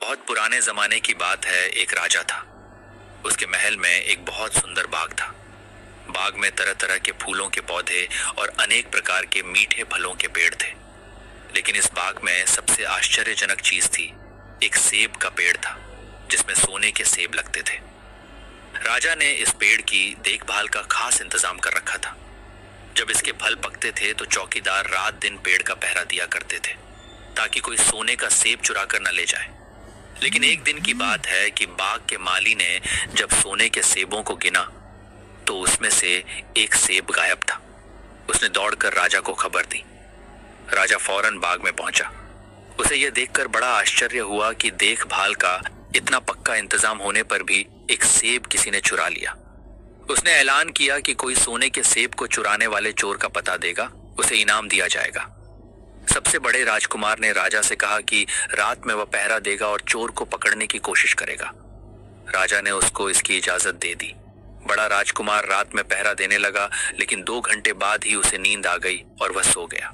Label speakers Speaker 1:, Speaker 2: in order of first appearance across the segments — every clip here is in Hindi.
Speaker 1: बहुत पुराने जमाने की बात है। एक राजा था। उसके महल में एक बहुत सुंदर बाग था। बाग में तरह तरह के फूलों के पौधे और अनेक प्रकार के मीठे फलों के पेड़ थे। लेकिन इस बाग में सबसे आश्चर्यजनक चीज थी, एक सेब का पेड़ था जिसमें सोने के सेब लगते थे। राजा ने इस पेड़ की देखभाल का खास इंतजाम कर रखा था। जब इसके फल पकते थे तो चौकीदार रात दिन पेड़ का पहरा दिया करते थे ताकि कोई सोने का सेब चुरा कर न ले जाए। लेकिन एक दिन की बात है कि बाग के माली ने जब सोने के सेबों को गिना तो उसमें से एक सेब गायब था। उसने दौड़कर राजा को खबर दी। राजा फौरन बाग में पहुंचा। उसे यह देखकर बड़ा आश्चर्य हुआ कि देखभाल का इतना पक्का इंतजाम होने पर भी एक सेब किसी ने चुरा लिया। उसने ऐलान किया कि कोई सोने के सेब को चुराने वाले चोर का पता देगा, उसे इनाम दिया जाएगा। सबसे बड़े राजकुमार ने राजा से कहा कि रात में वह पहरा देगा और चोर को पकड़ने की कोशिश करेगा। राजा ने उसको इसकी इजाजत दे दी। बड़ा राजकुमार रात में पहरा देने लगा, लेकिन 2 घंटे बाद ही उसे नींद आ गई और वह सो गया।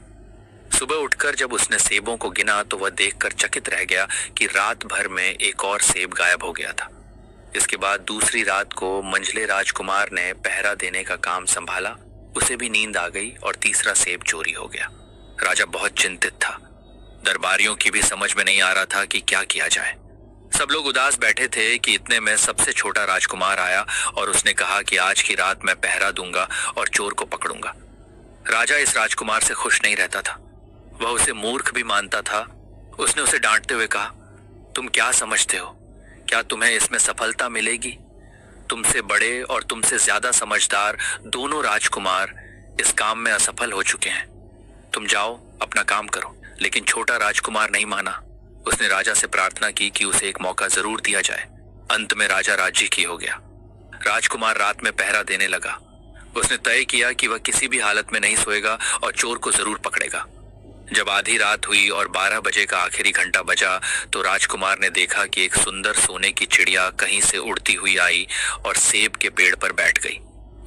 Speaker 1: सुबह उठकर जब उसने सेबों को गिना तो वह देखकर चकित रह गया कि रात भर में एक और सेब गायब हो गया था। इसके बाद दूसरी रात को मंझले राजकुमार ने पहरा देने का काम संभाला। उसे भी नींद आ गई और तीसरा सेब चोरी हो गया। राजा बहुत चिंतित था। दरबारियों की भी समझ में नहीं आ रहा था कि क्या किया जाए। सब लोग उदास बैठे थे कि इतने में सबसे छोटा राजकुमार आया और उसने कहा कि आज की रात मैं पहरा दूंगा और चोर को पकड़ूंगा। राजा इस राजकुमार से खुश नहीं रहता था। वह उसे मूर्ख भी मानता था। उसने उसे डांटते हुए कहा, तुम क्या समझते हो? क्या तुम्हें इसमें सफलता मिलेगी? तुमसे बड़े और तुमसे ज्यादा समझदार दोनों राजकुमार इस काम में असफल हो चुके हैं। तुम जाओ, अपना काम करो। लेकिन छोटा राजकुमार नहीं माना। उसने राजा से प्रार्थना की कि उसे एक मौका जरूर दिया जाए। अंत में राजा राजी की हो गया। राजकुमार रात में पहरा देने लगा। उसने तय किया कि वह किसी भी हालत में नहीं सोएगा और चोर को जरूर पकड़ेगा। जब आधी रात हुई और 12 बजे का आखिरी घंटा बजा तो राजकुमार ने देखा कि एक सुंदर सोने की चिड़िया कहीं से उड़ती हुई आई और सेब के पेड़ पर बैठ गई।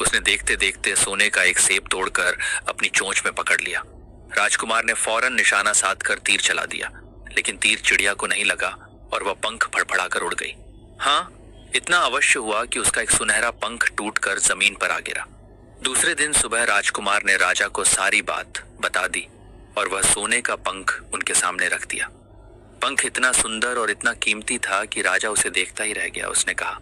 Speaker 1: उसने देखते देखते सोने का एक सेब तोड़कर अपनी चोंच में पकड़ लिया। राजकुमार ने फौरन निशाना साधकर तीर चला दिया, लेकिन तीर चिड़िया को नहीं लगा और वह पंख फड़फड़ाकर उड़ गई। हाँ, इतना अवश्य हुआ कि उसका एक सुनहरा पंख टूटकर जमीन पर आ गिरा। दूसरे दिन सुबह राजकुमार ने राजा को सारी बात बता दी और वह सोने का पंख उनके सामने रख दिया। पंख इतना सुंदर और इतना कीमती था कि राजा उसे देखता ही रह गया। उसने कहा,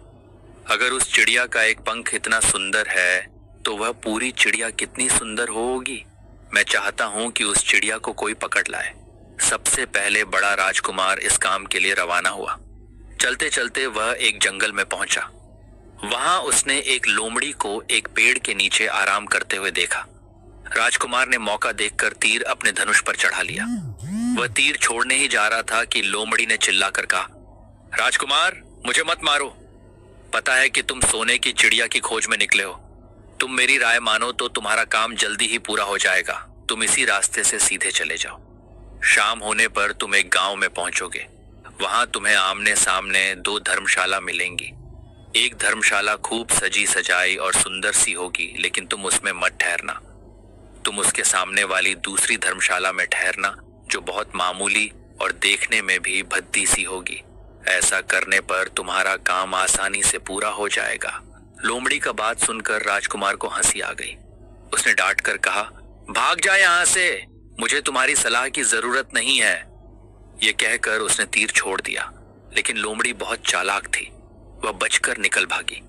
Speaker 1: अगर उस चिड़िया का एक पंख इतना सुंदर है तो वह पूरी चिड़िया कितनी सुंदर होगी। मैं चाहता हूं कि उस चिड़िया को कोई पकड़ लाए। सबसे पहले बड़ा राजकुमार इस काम के लिए रवाना हुआ। चलते चलते वह एक जंगल में पहुंचा। वहां उसने एक लोमड़ी को एक पेड़ के नीचे आराम करते हुए देखा। राजकुमार ने मौका देखकर तीर अपने धनुष पर चढ़ा लिया। वह तीर छोड़ने ही जा रहा था कि लोमड़ी ने चिल्लाकर कहा, राजकुमार, मुझे मत मारो। पता है कि तुम सोने की चिड़िया की खोज में निकले हो। तुम मेरी राय मानो तो तुम्हारा काम जल्दी ही पूरा हो जाएगा। तुम इसी रास्ते से सीधे चले जाओ। शाम होने पर तुम एक गांव में पहुंचोगे। वहां तुम्हें आमने सामने 2 धर्मशाला मिलेंगी। एक धर्मशाला खूब सजी सजाई और सुंदर सी होगी, लेकिन तुम उसमें मत ठहरना। तुम उसके सामने वाली दूसरी धर्मशाला में ठहरना, जो बहुत मामूली और देखने में भी भद्दी सी होगी। ऐसा करने पर तुम्हारा काम आसानी से पूरा हो जाएगा। लोमड़ी का बात सुनकर राजकुमार को हंसी आ गई। उसने डांट कर कहा, भाग जा यहां से, मुझे तुम्हारी सलाह की जरूरत नहीं है। यह कहकर उसने तीर छोड़ दिया, लेकिन लोमड़ी बहुत चालाक थी। वह बचकर निकल भागी।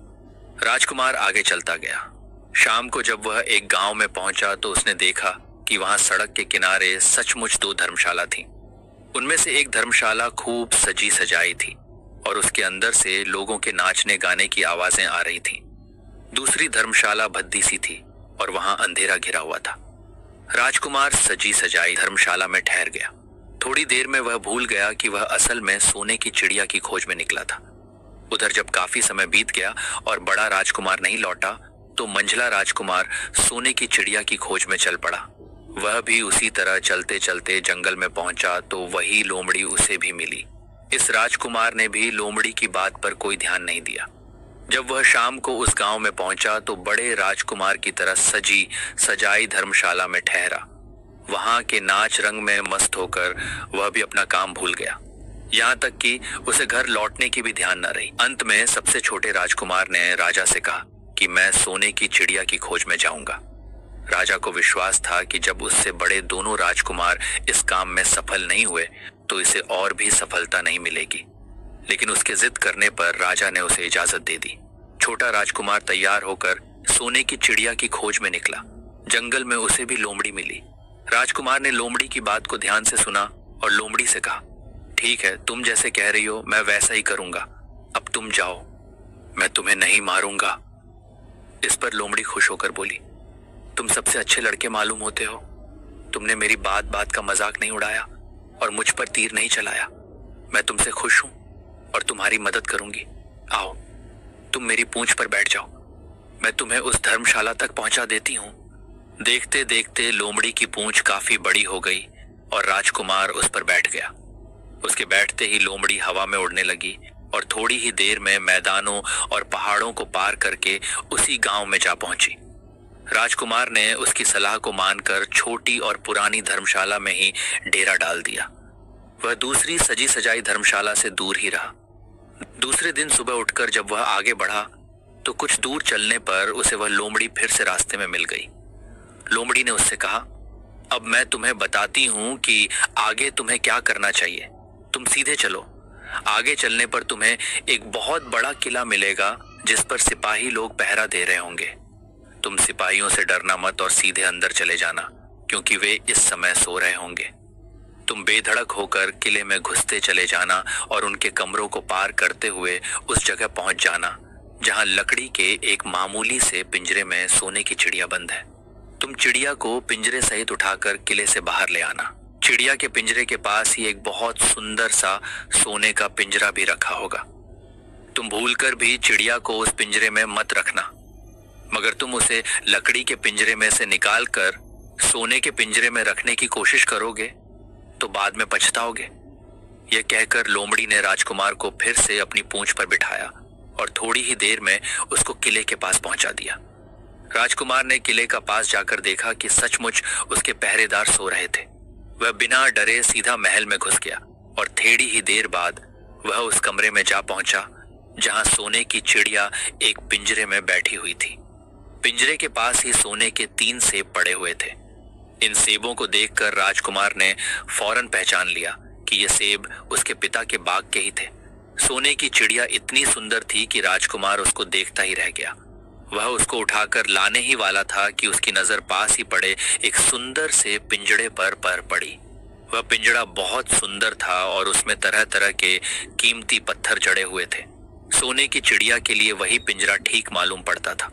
Speaker 1: राजकुमार आगे चलता गया। शाम को जब वह एक गांव में पहुंचा तो उसने देखा कि वहां सड़क के किनारे सचमुच 2 धर्मशाला थीं। उनमें से एक धर्मशाला खूब सजी सजाई थी और उसके अंदर से लोगों के नाचने गाने की आवाजें आ रही थीं। दूसरी धर्मशाला भद्दी सी थी और वहां अंधेरा घिरा हुआ था। राजकुमार सजी सजाई धर्मशाला में ठहर गया। थोड़ी देर में वह भूल गया कि वह असल में सोने की चिड़िया की खोज में निकला था। उधर जब काफी समय बीत गया और बड़ा राजकुमार नहीं लौटा तो मंझला राजकुमार सोने की चिड़िया की खोज में चल पड़ा। वह भी उसी तरह चलते चलते जंगल में पहुंचा तो वही लोमड़ी उसे भी मिली। इस राजकुमार ने भी लोमड़ी की बात पर कोई ध्यान नहीं दिया। जब वह शाम को उस गांव में पहुंचा तो बड़े राजकुमार की तरह सजी सजाई धर्मशाला में ठहरा। वहां के नाच रंग में मस्त होकर वह भी अपना काम भूल गया। यहाँ तक कि उसे घर लौटने की भी ध्यान न रही। अंत में सबसे छोटे राजकुमार ने राजा से कहा कि मैं सोने की चिड़िया की खोज में जाऊंगा। राजा को विश्वास था कि जब उससे बड़े दोनों राजकुमार इस काम में सफल नहीं हुए तो इसे और भी सफलता नहीं मिलेगी। लेकिन उसके जिद करने पर राजा ने उसे इजाजत दे दी। छोटा राजकुमार तैयार होकर सोने की चिड़िया की खोज में निकला। जंगल में उसे भी लोमड़ी मिली। राजकुमार ने लोमड़ी की बात को ध्यान से सुना और लोमड़ी से कहा, ठीक है, तुम जैसे कह रही हो मैं वैसा ही करूंगा। अब तुम जाओ, मैं तुम्हें नहीं मारूंगा। इस पर लोमड़ी खुश होकर बोली, तुम सबसे अच्छे लड़के मालूम होते हो। तुमने मेरी बात बात का मजाक नहीं उड़ाया और मुझ पर तीर नहीं चलाया। मैं तुमसे खुश हूं और तुम्हारी मदद करूंगी। आओ, तुम मेरी पूंछ पर बैठ जाओ, मैं तुम्हें उस धर्मशाला तक पहुंचा देती हूं। देखते देखते लोमड़ी की पूंछ काफी बड़ी हो गई और राजकुमार उस पर बैठ गया। उसके बैठते ही लोमड़ी हवा में उड़ने लगी और थोड़ी ही देर में मैदानों और पहाड़ों को पार करके उसी गांव में जा पहुंची। राजकुमार ने उसकी सलाह को मानकर छोटी और पुरानी धर्मशाला में ही डेरा डाल दिया। वह दूसरी सजी सजाई धर्मशाला से दूर ही रहा। दूसरे दिन सुबह उठकर जब वह आगे बढ़ा तो कुछ दूर चलने पर उसे वह लोमड़ी फिर से रास्ते में मिल गई। लोमड़ी ने उससे कहा, अब मैं तुम्हें बताती हूं कि आगे तुम्हें क्या करना चाहिए। तुम सीधे चलो। आगे चलने पर तुम्हें एक बहुत बड़ा किला मिलेगा जिस पर सिपाही लोग पहरा दे रहे होंगे। तुम सिपाहियों से डरना मत और सीधे अंदर चले जाना, क्योंकि वे इस समय सो रहे होंगे। तुम बेधड़क होकर किले में घुसते चले जाना और उनके कमरों को पार करते हुए उस जगह पहुंच जाना जहां लकड़ी के एक मामूली से पिंजरे में सोने की चिड़िया बंद है। तुम चिड़िया को पिंजरे सहित उठाकर किले से बाहर ले आना। चिड़िया के पिंजरे के पास ही एक बहुत सुंदर सा सोने का पिंजरा भी रखा होगा। तुम भूलकर भी चिड़िया को उस पिंजरे में मत रखना, मगर तुम उसे लकड़ी के पिंजरे में से निकालकर सोने के पिंजरे में रखने की कोशिश करोगे तो बाद में पछताओगे। यह कहकर लोमड़ी ने राजकुमार को फिर से अपनी पूंछ पर बिठाया और थोड़ी ही देर में उसको किले के पास पहुंचा दिया। राजकुमार ने किले का पास जाकर देखा कि सचमुच उसके पहरेदार सो रहे थे। वह बिना डरे सीधा महल में घुस गया और थोड़ी ही देर बाद वह उस कमरे में जा पहुंचा जहां सोने की चिड़िया एक पिंजरे में बैठी हुई थी। पिंजरे के पास ही सोने के 3 सेब पड़े हुए थे। इन सेबों को देखकर राजकुमार ने फौरन पहचान लिया कि ये सेब उसके पिता के बाग के ही थे। सोने की चिड़िया इतनी सुंदर थी कि राजकुमार उसको देखता ही रह गया। वह उसको उठाकर लाने ही वाला था कि उसकी नजर पास ही पड़े एक सुंदर से पिंजड़े पर पड़ी। वह पिंजड़ा बहुत सुंदर था और उसमें तरह तरह के कीमती पत्थर जड़े हुए थे। सोने की चिड़िया के लिए वही पिंजरा ठीक मालूम पड़ता था।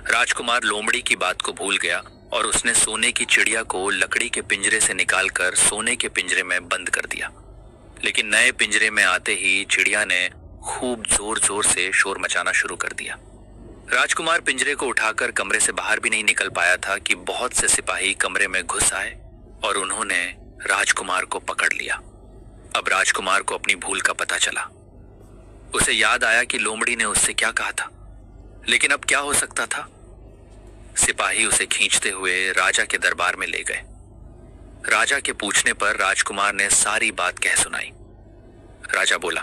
Speaker 1: राजकुमार लोमड़ी की बात को भूल गया और उसने सोने की चिड़िया को लकड़ी के पिंजरे से निकालकर सोने के पिंजरे में बंद कर दिया। लेकिन नए पिंजरे में आते ही चिड़िया ने खूब जोर जोर से शोर मचाना शुरू कर दिया। राजकुमार पिंजरे को उठाकर कमरे से बाहर भी नहीं निकल पाया था कि बहुत से सिपाही कमरे में घुस आए और उन्होंने राजकुमार को पकड़ लिया। अब राजकुमार को अपनी भूल का पता चला। उसे याद आया कि लोमड़ी ने उससे क्या कहा था, लेकिन अब क्या हो सकता था। सिपाही उसे खींचते हुए राजा के दरबार में ले गए। राजा के पूछने पर राजकुमार ने सारी बात कह सुनाई। राजा बोला,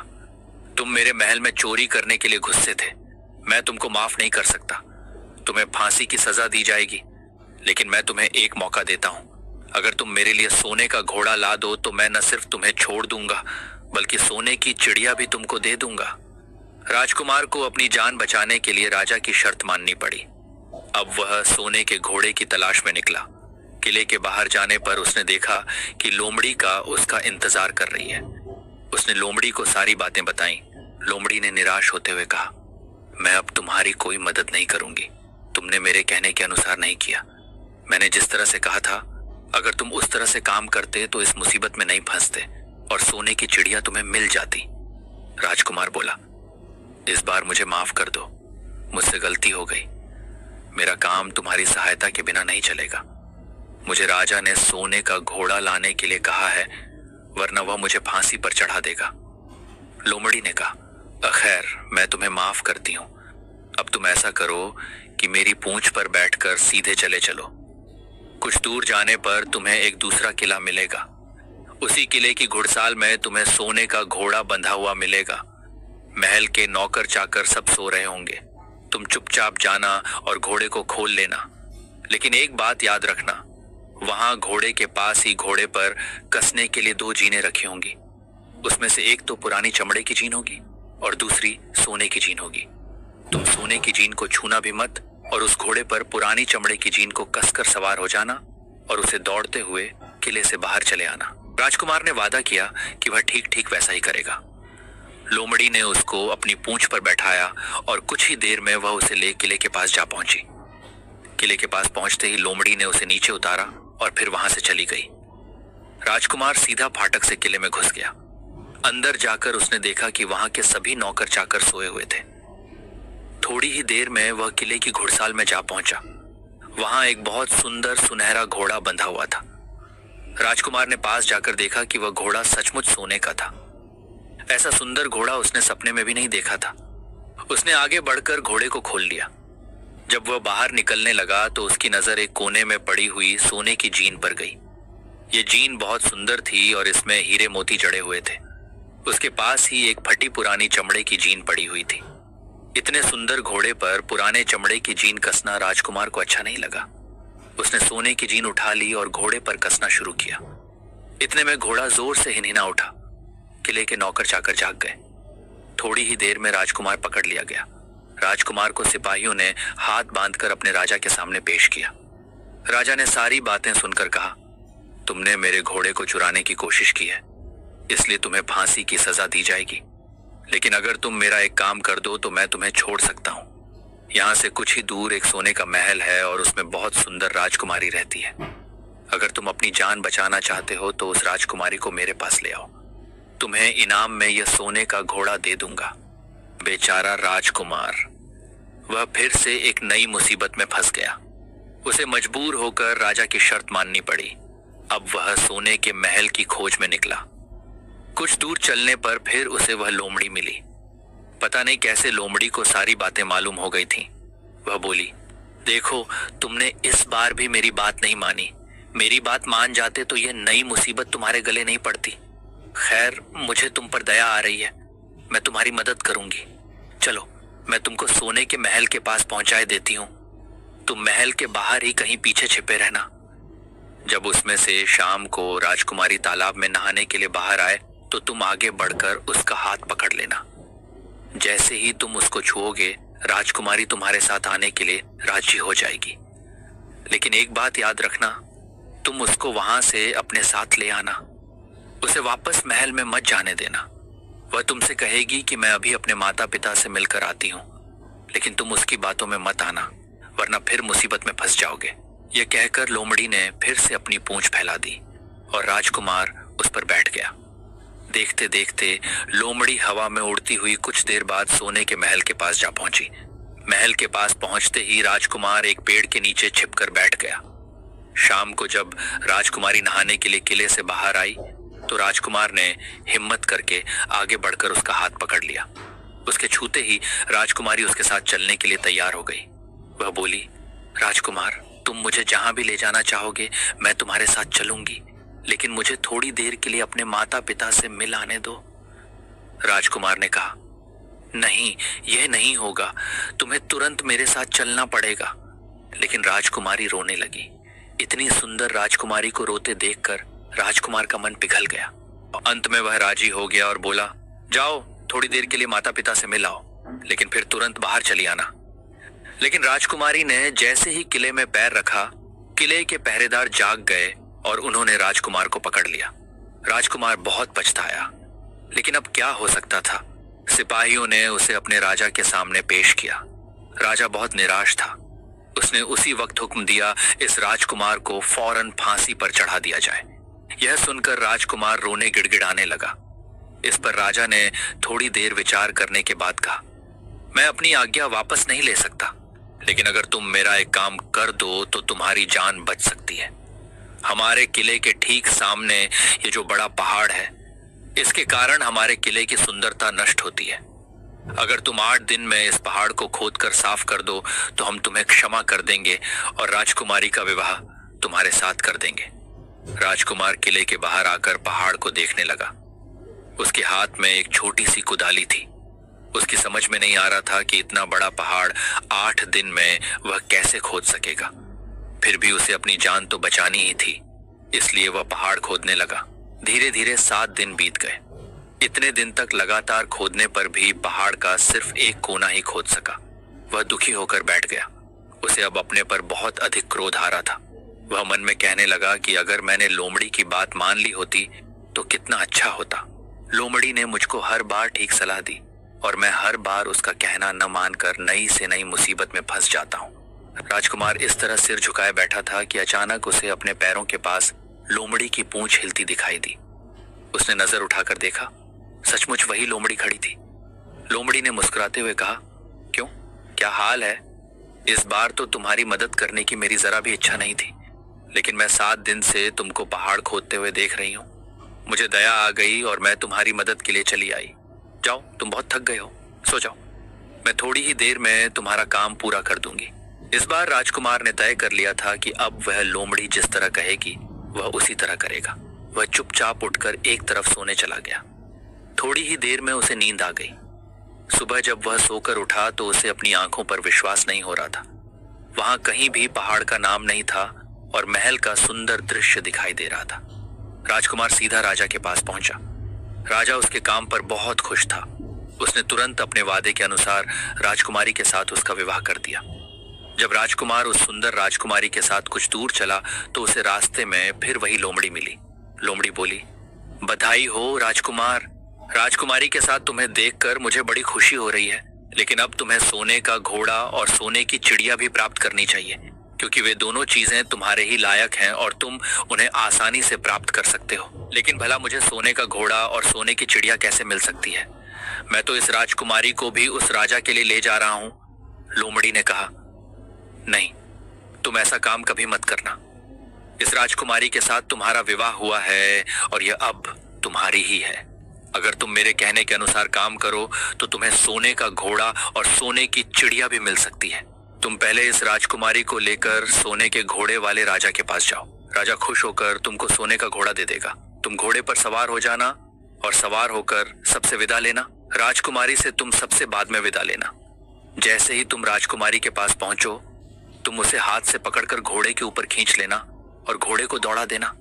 Speaker 1: तुम मेरे महल में चोरी करने के लिए घुसे थे। मैं तुमको माफ नहीं कर सकता। तुम्हें फांसी की सजा दी जाएगी, लेकिन मैं तुम्हें एक मौका देता हूं। अगर तुम मेरे लिए सोने का घोड़ा ला दो तो मैं न सिर्फ तुम्हें छोड़ दूंगा बल्कि सोने की चिड़िया भी तुमको दे दूंगा। राजकुमार को अपनी जान बचाने के लिए राजा की शर्त माननी पड़ी। अब वह सोने के घोड़े की तलाश में निकला। किले के बाहर जाने पर उसने देखा कि लोमड़ी का उसका इंतजार कर रही है। उसने लोमड़ी को सारी बातें बताई। लोमड़ी ने निराश होते हुए कहा, मैं अब तुम्हारी कोई मदद नहीं करूंगी। तुमने मेरे कहने के अनुसार नहीं किया। मैंने जिस तरह से कहा था, अगर तुम उस तरह से काम करते तो इस मुसीबत में नहीं फंसते और सोने की चिड़िया तुम्हें मिल जाती। राजकुमार बोला, इस बार मुझे माफ कर दो, मुझसे गलती हो गई। मेरा काम तुम्हारी सहायता के बिना नहीं चलेगा। मुझे राजा ने सोने का घोड़ा लाने के लिए कहा है, वरना वह मुझे फांसी पर चढ़ा देगा। लोमड़ी ने कहा, खैर, मैं तुम्हें माफ करती हूं। अब तुम ऐसा करो कि मेरी पूंछ पर बैठकर सीधे चले चलो। कुछ दूर जाने पर तुम्हें एक दूसरा किला मिलेगा। उसी किले की घुड़साल में तुम्हें सोने का घोड़ा बंधा हुआ मिलेगा। महल के नौकर चाकर सब सो रहे होंगे। तुम चुपचाप जाना और घोड़े को खोल लेना। लेकिन एक बात याद रखना, वहां घोड़े के पास ही घोड़े पर कसने के लिए 2 जीनें रखी होंगी। उसमें से एक तो पुरानी चमड़े की जीन होगी और दूसरी सोने की जीन होगी। तुम सोने की जीन को छूना भी मत और उस घोड़े पर पुरानी चमड़े की जीन को कसकर सवार हो जाना और उसे दौड़ते हुए किले से बाहर चले आना। राजकुमार ने वादा किया कि वह ठीक ठीक वैसा ही करेगा। लोमड़ी ने उसको अपनी पूंछ पर बैठाया और कुछ ही देर में वह उसे ले किले के पास जा पहुंची। किले के पास पहुंचते ही लोमड़ी ने उसे नीचे उतारा और फिर वहां से चली गई। राजकुमार सीधा फाटक से किले में घुस गया। अंदर जाकर उसने देखा कि वहां के सभी नौकर चाकर सोए हुए थे। थोड़ी ही देर में वह किले की घुड़साल में जा पहुंचा। वहां एक बहुत सुंदर सुनहरा घोड़ा बंधा हुआ था। राजकुमार ने पास जाकर देखा कि वह घोड़ा सचमुच सोने का था। ऐसा सुंदर घोड़ा उसने सपने में भी नहीं देखा था। उसने आगे बढ़कर घोड़े को खोल लिया। जब वह बाहर निकलने लगा तो उसकी नजर एक कोने में पड़ी हुई सोने की जीन पर गई। ये जीन बहुत सुंदर थी और इसमें हीरे मोती जड़े हुए थे। उसके पास ही एक फटी पुरानी चमड़े की जीन पड़ी हुई थी। इतने सुंदर घोड़े पर पुराने चमड़े की जीन कसना राजकुमार को अच्छा नहीं लगा। उसने सोने की जीन उठा ली और घोड़े पर कसना शुरू किया। इतने में घोड़ा जोर से हिनहिना उठा। किले के नौकर चाकर जाग गए। थोड़ी ही देर में राजकुमार पकड़ लिया गया। राजकुमार को सिपाहियों ने हाथ बांधकर अपने राजा के सामने पेश किया। राजा ने सारी बातें सुनकर कहा, तुमने मेरे घोड़े को चुराने की कोशिश की है, इसलिए तुम्हें फांसी की सजा दी जाएगी। लेकिन अगर तुम मेरा एक काम कर दो तो मैं तुम्हें छोड़ सकता हूं। यहां से कुछ ही दूर एक सोने का महल है और उसमें बहुत सुंदर राजकुमारी रहती है। अगर तुम अपनी जान बचाना चाहते हो तो उस राजकुमारी को मेरे पास ले आओ। तुम्हें इनाम में यह सोने का घोड़ा दे दूंगा। बेचारा राजकुमार, वह फिर से एक नई मुसीबत में फंस गया। उसे मजबूर होकर राजा की शर्त माननी पड़ी। अब वह सोने के महल की खोज में निकला। कुछ दूर चलने पर फिर उसे वह लोमड़ी मिली। पता नहीं कैसे लोमड़ी को सारी बातें मालूम हो गई थीं। वह बोली, देखो, तुमने इस बार भी मेरी बात नहीं मानी। मेरी बात मान जाते तो यह नई मुसीबत तुम्हारे गले नहीं पड़ती। खैर, मुझे तुम पर दया आ रही है, मैं तुम्हारी मदद करूंगी। चलो, मैं तुमको सोने के महल के पास पहुंचाए देती हूं। तुम महल के बाहर ही कहीं पीछे छिपे रहना। जब उसमें से शाम को राजकुमारी तालाब में नहाने के लिए बाहर आए तो तुम आगे बढ़कर उसका हाथ पकड़ लेना। जैसे ही तुम उसको छुओगे, राजकुमारी तुम्हारे साथ आने के लिए राजी हो जाएगी। लेकिन एक बात याद रखना, तुम उसको वहां से अपने साथ ले आना। उसे वापस महल में मत जाने देना। वह तुमसे कहेगी कि मैं अभी अपने माता पिता से मिलकर आती हूं, लेकिन तुम उसकी बातों में मत आना, वरना फिर मुसीबत में फंस जाओगे। यह कहकर लोमड़ी ने फिर से अपनी पूंछ फैला दी और राजकुमार उस पर बैठ गया। देखते देखते लोमड़ी हवा में उड़ती हुई कुछ देर बाद सोने के महल के पास जा पहुंची। महल के पास पहुंचते ही राजकुमार एक पेड़ के नीचे छिपकर बैठ गया। शाम को जब राजकुमारी नहाने के लिए किले से बाहर आई तो राजकुमार ने हिम्मत करके आगे बढ़कर उसका हाथ पकड़ लिया। उसके छूते ही राजकुमारी उसके साथ चलने के लिए तैयार हो गई। वह बोली, राजकुमार, तुम मुझे जहां भी ले जाना चाहोगे मैं तुम्हारे साथ चलूंगी, लेकिन मुझे थोड़ी देर के लिए अपने माता पिता से मिल आने दो। राजकुमार ने कहा, नहीं, यह नहीं होगा, तुम्हें तुरंत मेरे साथ चलना पड़ेगा। लेकिन राजकुमारी रोने लगी। इतनी सुंदर राजकुमारी को रोते देखकर राजकुमार का मन पिघल गया। अंत में वह राजी हो गया और बोला, जाओ, थोड़ी देर के लिए माता पिता से मिल आओ, लेकिन फिर तुरंत बाहर चली आना। लेकिन राजकुमारी ने जैसे ही किले में पैर रखा, किले के पहरेदार जाग गए और उन्होंने राजकुमार को पकड़ लिया। राजकुमार बहुत पछताया, लेकिन अब क्या हो सकता था। सिपाहियों ने उसे अपने राजा के सामने पेश किया। राजा बहुत निराश था। उसने उसी वक्त हुक्म दिया, इस राजकुमार को फौरन फांसी पर चढ़ा दिया जाए। यह सुनकर राजकुमार रोने गिड़गिड़ाने लगा। इस पर राजा ने थोड़ी देर विचार करने के बाद कहा, मैं अपनी आज्ञा वापस नहीं ले सकता, लेकिन अगर तुम मेरा एक काम कर दो तो तुम्हारी जान बच सकती है। हमारे किले के ठीक सामने ये जो बड़ा पहाड़ है, इसके कारण हमारे किले की सुंदरता नष्ट होती है। अगर तुम 8 दिन में इस पहाड़ को खोदकर साफ कर दो तो हम तुम्हें क्षमा कर देंगे और राजकुमारी का विवाह तुम्हारे साथ कर देंगे। राजकुमार किले के बाहर आकर पहाड़ को देखने लगा। उसके हाथ में एक छोटी सी कुदाली थी। उसकी समझ में नहीं आ रहा था कि इतना बड़ा पहाड़ 8 दिन में वह कैसे खोद सकेगा। फिर भी उसे अपनी जान तो बचानी ही थी, इसलिए वह पहाड़ खोदने लगा। धीरे धीरे 7 दिन बीत गए। इतने दिन तक लगातार खोदने पर भी पहाड़ का सिर्फ एक कोना ही खोद सका। वह दुखी होकर बैठ गया। उसे अब अपने पर बहुत अधिक क्रोध आ रहा था। वह मन में कहने लगा कि अगर मैंने लोमड़ी की बात मान ली होती तो कितना अच्छा होता। लोमड़ी ने मुझको हर बार ठीक सलाह दी और मैं हर बार उसका कहना न मानकर नई से नई मुसीबत में फंस जाता हूँ। राजकुमार इस तरह सिर झुकाए बैठा था कि अचानक उसे अपने पैरों के पास लोमड़ी की पूंछ हिलती दिखाई दी। उसने नजर उठाकर देखा, सचमुच वही लोमड़ी खड़ी थी। लोमड़ी ने मुस्कुराते हुए कहा, क्यों, क्या हाल है? इस बार तो तुम्हारी मदद करने की मेरी जरा भी इच्छा नहीं थी, लेकिन मैं 7 दिन से तुमको पहाड़ खोदते हुए देख रही हूँ। मुझे दया आ गई और मैं तुम्हारी मदद के लिए चली आई। जाओ, तुम बहुत थक गए हो, सो जाओ। मैं थोड़ी ही देर में तुम्हारा काम पूरा कर दूंगी। इस बार राजकुमार ने तय कर लिया था कि अब वह लोमड़ी जिस तरह कहेगी वह उसी तरह करेगा। वह चुपचाप उठकर एक तरफ सोने चला गया। थोड़ी ही देर में उसे नींद आ गई। सुबह जब वह सोकर उठा तो उसे अपनी आंखों पर विश्वास नहीं हो रहा था। वहां कहीं भी पहाड़ का नाम नहीं था और महल का सुंदर दृश्य दिखाई दे रहा था। राजकुमार सीधा राजा के पास पहुंचा। राजा उसके काम पर बहुत खुश था। उसने तुरंत अपने वादे के अनुसार राजकुमारी के साथ उसका विवाह कर दिया। जब राजकुमार उस सुंदर राजकुमारी के साथ कुछ दूर चला तो उसे रास्ते में फिर वही लोमड़ी मिली। लोमड़ी बोली, बधाई हो राजकुमार। राजकुमारी के साथ तुम्हें देखकर मुझे बड़ी खुशी हो रही है, लेकिन अब तुम्हें सोने का घोड़ा और सोने की चिड़िया भी प्राप्त करनी चाहिए, क्योंकि वे दोनों चीजें तुम्हारे ही लायक हैं और तुम उन्हें आसानी से प्राप्त कर सकते हो। लेकिन भला मुझे सोने का घोड़ा और सोने की चिड़िया कैसे मिल सकती है? मैं तो इस राजकुमारी को भी उस राजा के लिए ले जा रहा हूं। लोमड़ी ने कहा, नहीं, तुम ऐसा काम कभी मत करना। इस राजकुमारी के साथ तुम्हारा विवाह हुआ है और यह अब तुम्हारी ही है। अगर तुम मेरे कहने के अनुसार काम करो तो तुम्हें सोने का घोड़ा और सोने की चिड़िया भी मिल सकती है। तुम पहले इस राजकुमारी को लेकर सोने के घोड़े वाले राजा के पास जाओ। राजा खुश होकर तुमको सोने का घोड़ा दे देगा। तुम घोड़े पर सवार हो जाना और सवार होकर सबसे विदा लेना। राजकुमारी से तुम सबसे बाद में विदा लेना। जैसे ही तुम राजकुमारी के पास पहुंचो, तुम उसे हाथ से पकड़कर घोड़े के ऊपर खींच लेना और घोड़े को दौड़ा देना।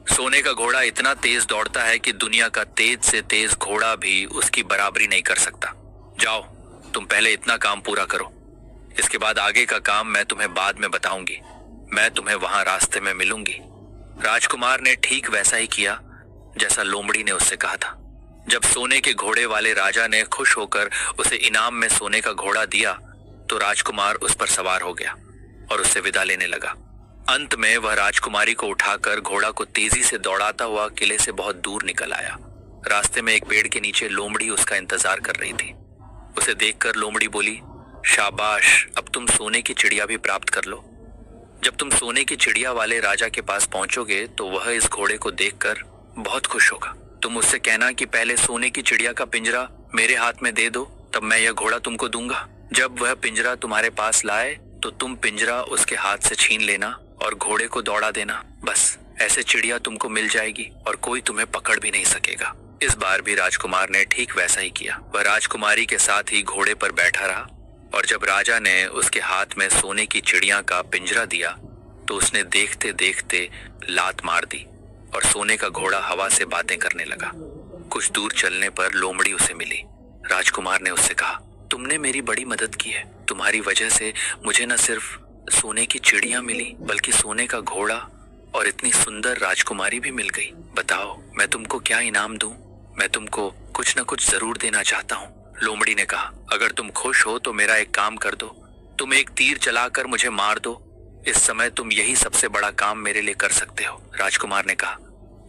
Speaker 1: सोने का घोड़ा इतना तेज दौड़ता है कि दुनिया का तेज से तेज घोड़ा भी उसकी बराबरी नहीं कर सकता। जाओ, तुम पहले इतना काम पूरा करो। इसके बाद आगे का काम मैं तुम्हें बाद में बताऊंगी। मैं तुम्हें वहां रास्ते में मिलूंगी। राजकुमार ने ठीक वैसा ही किया जैसा लोमड़ी ने उससे कहा था। जब सोने के घोड़े वाले राजा ने खुश होकर उसे इनाम में सोने का घोड़ा दिया तो राजकुमार उस पर सवार हो गया और उससे विदा लेने लगा। अंत में वह राजकुमारी को उठाकर घोड़ा को तेजी से दौड़ाता हुआ किले से बहुत दूर निकल आया। रास्ते में एक पेड़ के नीचे लोमड़ी उसका इंतजार कर रही थी। उसे देखकर लोमड़ी बोली, शाबाश, अब तुम सोने की चिड़िया भी प्राप्त कर लो। जब तुम सोने की चिड़िया वाले राजा के पास पहुंचोगे तो वह इस घोड़े को देखकर बहुत खुश होगा। तुम उससे कहना कि पहले सोने की चिड़िया का पिंजरा मेरे हाथ में दे दो, तब मैं यह घोड़ा तुमको दूंगा। जब वह पिंजरा तुम्हारे पास लाए तो तुम पिंजरा उसके हाथ से छीन लेना और घोड़े को दौड़ा देना। बस ऐसे चिड़िया तुमको मिल जाएगी और कोई तुम्हें पकड़ भी नहीं सकेगा। इस बार भी राजकुमार ने ठीक वैसा ही किया। वह राजकुमारी के साथ ही घोड़े पर बैठा रहा और जब राजा ने उसके हाथ में सोने की चिड़िया का पिंजरा दिया तो उसने देखते देखते लात मार दी और सोने का घोड़ा हवा से बातें करने लगा। कुछ दूर चलने पर लोमड़ी उसे मिली। राजकुमार ने उससे कहा, तुमने मेरी बड़ी मदद की है। तुम्हारी वजह से मुझे न सिर्फ सोने की चिड़िया मिली बल्कि सोने का घोड़ा और इतनी सुंदर राजकुमारी भी मिल गई। बताओ, मैं तुमको क्या इनाम दूं? मैं तुमको कुछ न कुछ जरूर देना चाहता हूँ। लोमड़ी ने कहा, अगर तुम खुश हो तो मेरा एक काम कर दो। तुम एक तीर चलाकर मुझे मार दो। इस समय तुम यही सबसे बड़ा काम मेरे लिए कर सकते हो। राजकुमार ने कहा,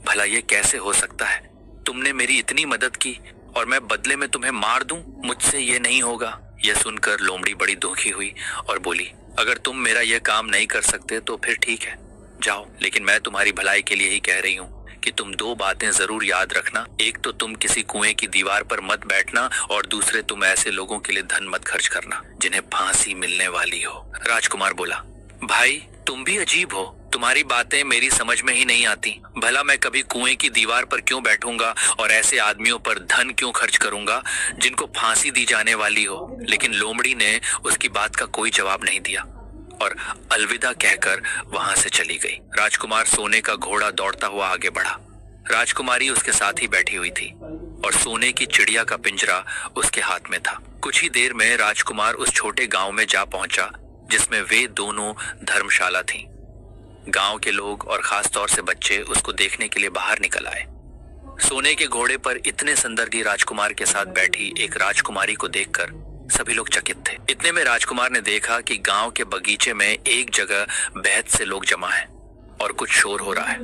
Speaker 1: भला ये कैसे हो सकता है? तुमने मेरी इतनी मदद की और मैं बदले में तुम्हें मार दूं? मुझसे ये नहीं होगा। यह सुनकर लोमड़ी बड़ी दुखी हुई और बोली, अगर तुम मेरा यह काम नहीं कर सकते तो फिर ठीक है, जाओ। लेकिन मैं तुम्हारी भलाई के लिए ही कह रही हूँ कि तुम 2 बातें जरूर याद रखना। एक तो तुम किसी कुएं की दीवार पर मत बैठना और दूसरे तुम ऐसे लोगों के लिए धन मत खर्च करना जिन्हें फांसी मिलने वाली हो। राजकुमार बोला, भाई तुम भी अजीब हो। तुम्हारी बातें मेरी समझ में ही नहीं आती। भला मैं कभी कुएं की दीवार पर क्यों बैठूंगा और ऐसे आदमियों पर धन क्यों खर्च करूंगा जिनको फांसी दी जाने वाली हो। लेकिन लोमड़ी ने उसकी बात का कोई जवाब नहीं दिया और अलविदा कहकर वहां से चली गई। राजकुमार सोने का घोड़ा दौड़ता हुआ आगे बढ़ा। राजकुमारी उसके साथ ही बैठी हुई थी और सोने की चिड़िया का पिंजरा उसके हाथ में था। कुछ ही देर में राजकुमार उस छोटे गांव में जा पहुंचा जिसमें वे दोनों धर्मशाला थी। गांव के लोग और खास तौर से बच्चे उसको देखने के लिए बाहर निकल आए। सोने के घोड़े पर इतने सुंदर राजकुमार के साथ बैठी एक राजकुमारी को देखकर सभी लोग चकित थे। इतने में राजकुमार ने देखा कि गांव के बगीचे में एक जगह बेहद से लोग जमा हैं और कुछ शोर हो रहा है।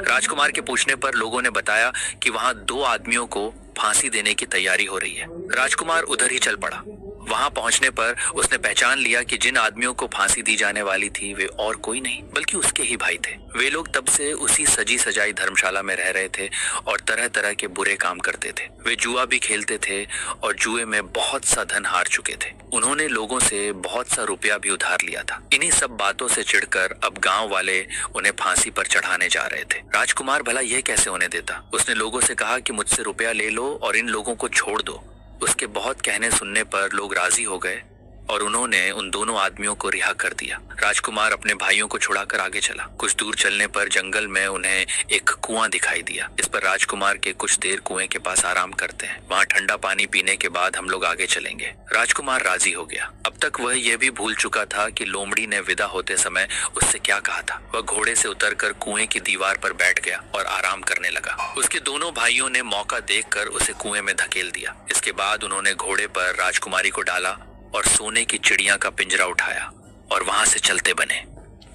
Speaker 1: राजकुमार के पूछने पर लोगों ने बताया कि वहां 2 आदमियों को फांसी देने की तैयारी हो रही है। राजकुमार उधर ही चल पड़ा। वहां पहुंचने पर उसने पहचान लिया कि जिन आदमियों को फांसी दी जाने वाली थी वे और कोई नहीं बल्कि उसके ही भाई थे। वे लोग तब से उसी सजी सजाई धर्मशाला में रह रहे थे और तरह तरह के बुरे काम करते थे। वे जुआ भी खेलते थे और जुए में बहुत सा धन हार चुके थे। उन्होंने लोगों से बहुत सा रुपया भी उधार लिया था। इन्हीं सब बातों से चिढ़कर अब गांव वाले उन्हें फांसी पर चढ़ाने जा रहे थे। राजकुमार भला यह कैसे होने देता। उसने लोगों से कहा कि मुझसे रुपया ले लो और इन लोगों को छोड़ दो। उसके बहुत कहने सुनने पर लोग राजी हो गए और उन्होंने उन दोनों आदमियों को रिहा कर दिया। राजकुमार अपने भाइयों को छुड़ाकर आगे चला। कुछ दूर चलने पर जंगल में उन्हें एक कुआं दिखाई दिया। इस पर राजकुमार के कुछ देर कुएं के पास आराम करते हैं। वहां ठंडा पानी पीने के बाद हम लोग आगे चलेंगे। राजकुमार राजी हो गया। अब तक वह यह भी भूल चुका था कि लोमड़ी ने विदा होते समय उससे क्या कहा था। वह घोड़े से उतरकर कुएं की दीवार पर बैठ गया और आराम करने लगा। उसके दोनों भाइयों ने मौका देखकर उसे कुएं में धकेल दिया। इसके बाद उन्होंने घोड़े पर राजकुमारी को डाला और सोने की चिड़िया का पिंजरा उठाया और वहां से चलते बने।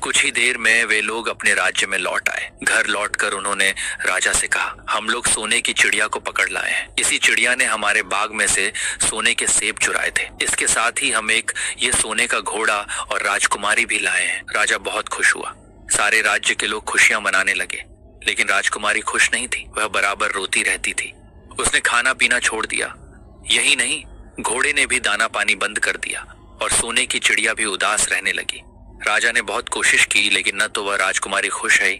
Speaker 1: कुछ ही देर में वे लोग अपने राज्य में लौट आए। घर लौटकर उन्होंने राजा से कहा, हम लोग सोने की चिड़िया को पकड़ लाए हैं। इसी चिड़िया ने हमारे बाग में से सोने के सेब चुराए थे। इसके साथ ही हम एक ये सोने का घोड़ा और राजकुमारी भी लाए हैं। राजा बहुत खुश हुआ। सारे राज्य के लोग खुशियां मनाने लगे, लेकिन राजकुमारी खुश नहीं थी। वह बराबर रोती रहती थी। उसने खाना पीना छोड़ दिया। यही नहीं, घोड़े ने भी दाना पानी बंद कर दिया और सोने की चिड़िया भी उदास रहने लगी। राजा ने बहुत कोशिश की, लेकिन न तो वह राजकुमारी खुश है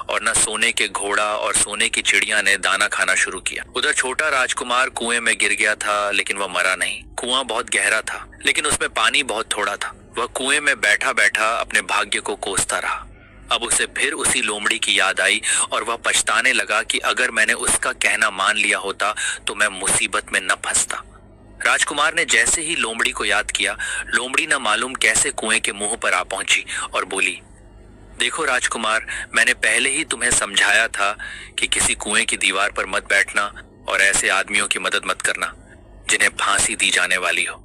Speaker 1: और न सोने के घोड़ा और सोने की चिड़िया ने दाना खाना शुरू किया। उधर छोटा राजकुमार कुएं में गिर गया था, लेकिन वह मरा नहीं। कुआं बहुत गहरा था, लेकिन उसमें पानी बहुत थोड़ा था। वह कुएं में बैठा बैठा अपने भाग्य को कोसता रहा। अब उसे फिर उसी लोमड़ी की याद आई और वह पछताने लगा कि अगर मैंने उसका कहना मान लिया होता तो मैं मुसीबत में न फंसता। राजकुमार ने जैसे ही लोमड़ी को याद किया, लोमड़ी न मालूम कैसे कुएं के मुंह पर आ पहुंची और बोली, देखो राजकुमार, मैंने पहले ही तुम्हें समझाया था कि किसी कुएं की दीवार पर मत बैठना और ऐसे आदमियों की मदद मत करना जिन्हें फांसी दी जाने वाली हो,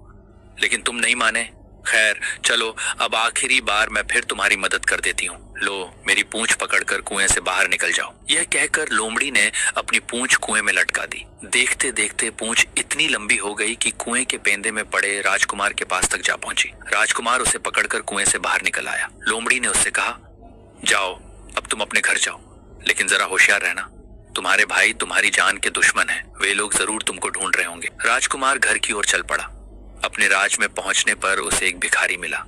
Speaker 1: लेकिन तुम नहीं माने। खैर चलो, अब आखिरी बार मैं फिर तुम्हारी मदद कर देती हूँ। लो, मेरी पूंछ पकड़कर कुएं से बाहर निकल जाओ। यह कहकर लोमड़ी ने अपनी पूंछ कुएं में लटका दी। देखते देखते पूंछ इतनी लंबी हो गई कि कुएं के पेंदे में पड़े राजकुमार के पास तक जा पहुंची। राजकुमार उसे पकड़कर कुएं से बाहर निकल आया। लोमड़ी ने उससे कहा, जाओ, अब तुम अपने घर जाओ, लेकिन जरा होशियार रहना। तुम्हारे भाई तुम्हारी जान के दुश्मन हैं। वे लोग जरूर तुमको ढूंढ रहे होंगे। राजकुमार घर की ओर चल पड़ा। अपने राज में पहुंचने पर उसे एक भिखारी मिला।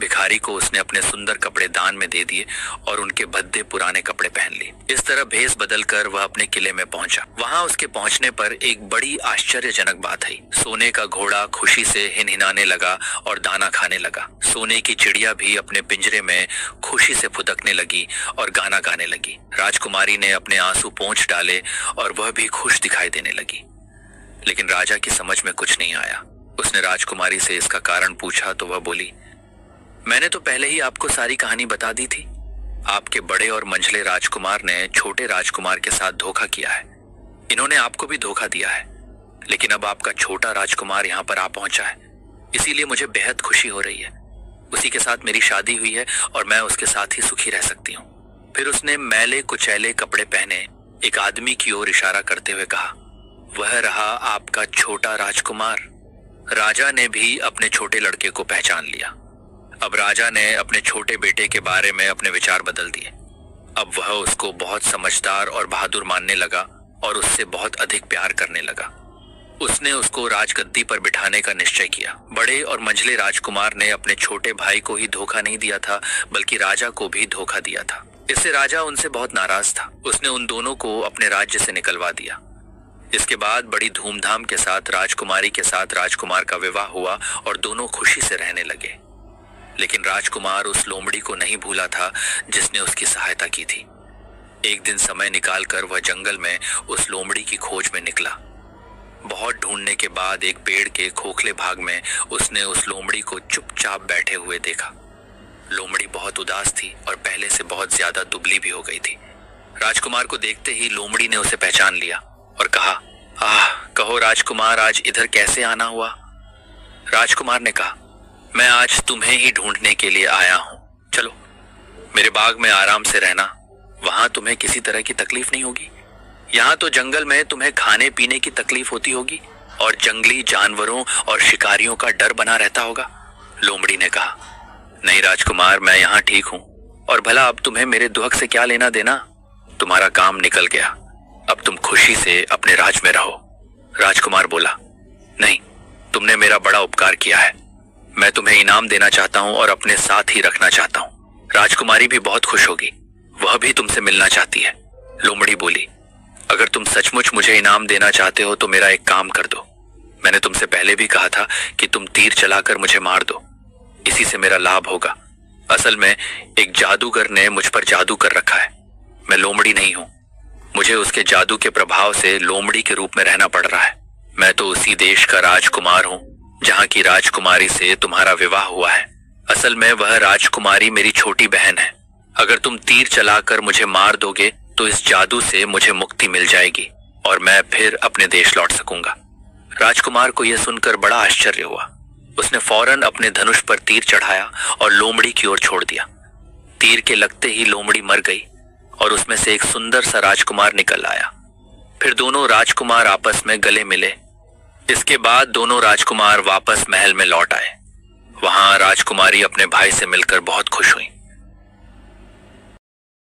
Speaker 1: भिखारी को उसने अपने सुंदर कपड़े दान में दे दिए और उनके भद्दे पुराने कपड़े पहन लिए। इस तरह भेष बदलकर वह अपने किले में पहुंचा। वहां उसके पहुंचने पर एक बड़ी आश्चर्यजनक बात आई। सोने का घोड़ा खुशी से हिनहिनाने लगा और दाना खाने लगा। सोने की चिड़िया भी अपने पिंजरे में खुशी से फुदकने लगी और गाना गाने लगी। राजकुमारी ने अपने आंसू पोंछ डाले और वह भी खुश दिखाई देने लगी। लेकिन राजा की समझ में कुछ नहीं आया। उसने राजकुमारी से इसका कारण पूछा तो वह बोली, मैंने तो पहले ही आपको सारी कहानी बता दी थी। आपके बड़े और मंझले राजकुमार ने छोटे राजकुमार के साथ धोखा किया है। इन्होंने आपको भी धोखा दिया है, लेकिन अब आपका छोटा राजकुमार यहाँ पर आ पहुंचा है, इसीलिए मुझे बेहद खुशी हो रही है। उसी के साथ मेरी शादी हुई है और मैं उसके साथ ही सुखी रह सकती हूँ। फिर उसने मैले कुचैले कपड़े पहने एक आदमी की ओर इशारा करते हुए कहा, वह रहा आपका छोटा राजकुमार। राजा ने भी अपने छोटे लड़के को पहचान लिया। अब राजा ने अपने छोटे बेटे के बारे में अपने विचार बदल दिए। अब वह उसको बहुत समझदार और बहादुर मानने लगा और उससे बहुत अधिक प्यार करने लगा। उसने उसको राजगद्दी पर बिठाने का निश्चय किया। बड़े और मंझले राजकुमार ने अपने छोटे भाई को ही धोखा नहीं दिया था, बल्कि राजा को भी धोखा दिया था। इससे राजा उनसे बहुत नाराज था। उसने उन दोनों को अपने राज्य से निकलवा दिया। इसके बाद बड़ी धूमधाम के साथ राजकुमारी के साथ राजकुमार का विवाह हुआ और दोनों खुशी से रहने लगे। लेकिन राजकुमार उस लोमड़ी को नहीं भूला था जिसने उसकी सहायता की थी। एक दिन समय निकालकर वह जंगल में उस लोमड़ी की खोज में निकला। बहुत ढूंढने के बाद एक पेड़ के खोखले भाग में उसने उस लोमड़ी को चुपचाप बैठे हुए देखा। लोमड़ी बहुत उदास थी और पहले से बहुत ज्यादा दुबली भी हो गई थी। राजकुमार को देखते ही लोमड़ी ने उसे पहचान लिया और कहा, कहो राजकुमार, आज इधर कैसे आना हुआ? राजकुमार ने कहा, मैं आज तुम्हें ही ढूंढने के लिए आया हूं। चलो मेरे बाग में आराम से रहना, वहां तुम्हें किसी तरह की तकलीफ नहीं होगी। यहाँ तो जंगल में तुम्हें खाने पीने की तकलीफ होती होगी और जंगली जानवरों और शिकारियों का डर बना रहता होगा। लोमड़ी ने कहा, नहीं राजकुमार, मैं यहाँ ठीक हूँ, और भला अब तुम्हें मेरे दुहक से क्या लेना देना? तुम्हारा काम निकल गया, अब तुम खुशी से अपने राज में रहो। राजकुमार बोला, नहीं, तुमने मेरा बड़ा उपकार किया है, मैं तुम्हें इनाम देना चाहता हूँ और अपने साथ ही रखना चाहता हूँ। राजकुमारी भी बहुत खुश होगी, वह भी तुमसे मिलना चाहती है। लोमड़ी बोली, अगर तुम सचमुच मुझे इनाम देना चाहते हो तो मेरा एक काम कर दो। मैंने तुमसे पहले भी कहा था कि तुम तीर चलाकर मुझे मार दो, इसी से मेरा लाभ होगा। असल में एक जादूगर ने मुझ पर जादू कर रखा है। मैं लोमड़ी नहीं हूं, मुझे उसके जादू के प्रभाव से लोमड़ी के रूप में रहना पड़ रहा है। मैं तो उसी देश का राजकुमार हूं जहां की राजकुमारी से तुम्हारा विवाह हुआ है। असल में वह राजकुमारी मेरी छोटी बहन है। अगर तुम तीर चलाकर मुझे मार दोगे तो इस जादू से मुझे मुक्ति मिल जाएगी और मैं फिर अपने देश लौट सकूंगा। राजकुमार को यह सुनकर बड़ा आश्चर्य हुआ। उसने फौरन अपने धनुष पर तीर चढ़ाया और लोमड़ी की ओर छोड़ दिया। तीर के लगते ही लोमड़ी मर गई और उसमें से एक सुंदर सा राजकुमार निकल आया। फिर दोनों राजकुमार आपस में गले मिले। इसके बाद दोनों राजकुमार वापस महल में लौट आए। वहां राजकुमारी अपने भाई से मिलकर बहुत खुश हुई।